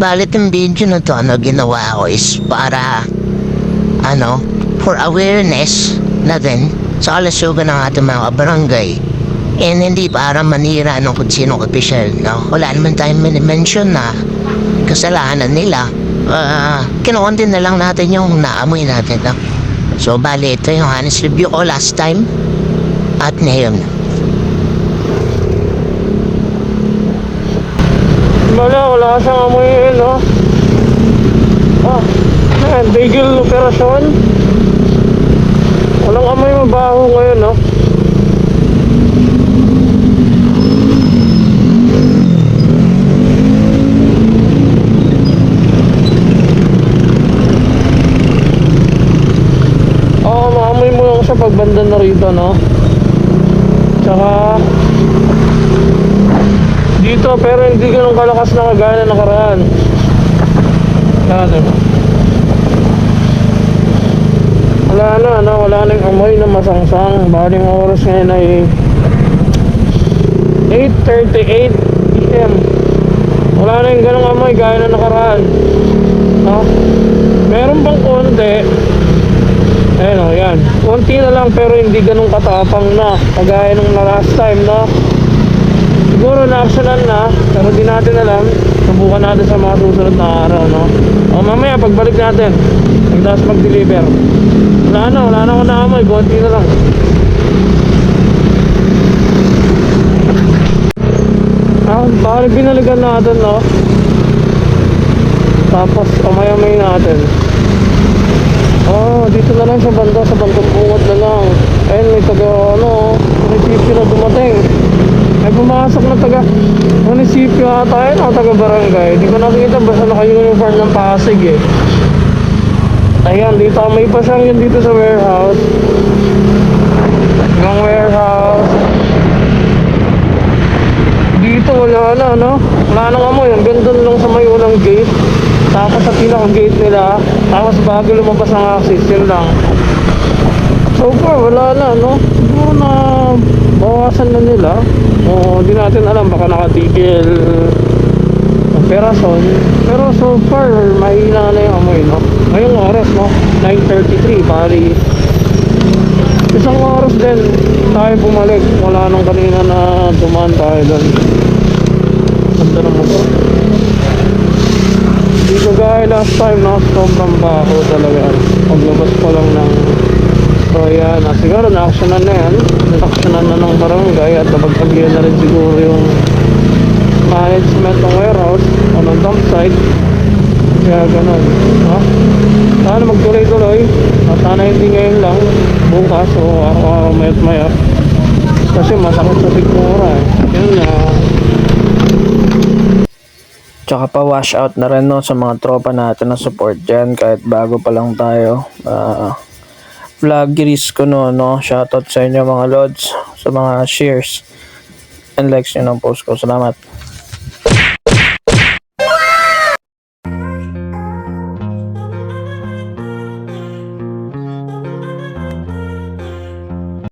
Balit yung video na to, ginawa ko is para, for awareness na din sa kalusugan ng ating mga barangay. And hindi para manira ng kung sino official, no? Wala naman tayong mention na kasalanan nila. Kinukunti na lang natin yung naamoy natin, no? So, bali, ito yung honest review ko last time at ngayon. Wala siyang amoy yun, no? Bagel operasyon. Walang amoy mabaho ngayon, no? Maamoy mo lang siya pag banda na rito, no? Tsaka dito, pero hindi ganun kalakas na kagaya na nakaraan. Wala na yung amoy na masangsang. Baling oras ngayon ay 8:38 PM. Wala na yung ganung amoy gaya na nakaraan, no? Meron bang konti? Ayun o, yan. Konti na lang pero hindi ganun katapang na kagaya nung last time, no? Siguro na-actionan na, pero di natin alam. Subukan natin sa mga susunod na araw, no? O mamaya pagbalik natin, magdas mag-deliver. Wala na ako naamoy, konti na lang. Baka binalikan natin, no? Tapos amay-amay natin. Dito na lang sa banda, sa bandang bungot na lang. Ayun, may taga, munisipyo na dumating. May pumasok na taga munisipyo ata yun, o taga barangay. Hindi ko nakikita, basta naka-uniform ng Pasig, eh. Ayan, dito may pasang yun dito sa warehouse. Yung warehouse. Dito wala na, no? Wala nang amoy, ang ganda lang sa may unang gate. Tapos sa pinaka-gate nila, tapos bago lumabas ng access, yun lang. So far, wala na, no? Siguro na bawasan na nila. Di natin alam, baka nakatigil operasyon. Pero so far, mahina na yung amoy, no? Ngayong oras, no? 9:33, bali isang oras din tayo bumalik. Wala nung kanina na dumaan tayo doon. Ganda ng motor. Hindi ko gaya last time, no? Sobrang baho talaga. Paglabas ko lang ng yan, siguro na-actionan na yan. Na-actionan na ng barangay at napagpaglihan na rin siguro yung management ng warehouse o ng dump site. Kaya ganun, no? Sana magtuloy-tuloy. Sana hindi ngayon lang, bukas o araw-araw mayat-maya. Kasi masakit sa sigmura, eh. Yun na. Tsaka pa wash out na rin, no, sa mga tropa natin na support dyan kahit bago pa lang tayo. Vloggeries ko, no? Shoutout sa inyo mga lods, sa mga shares and likes nyo ng post ko. Salamat.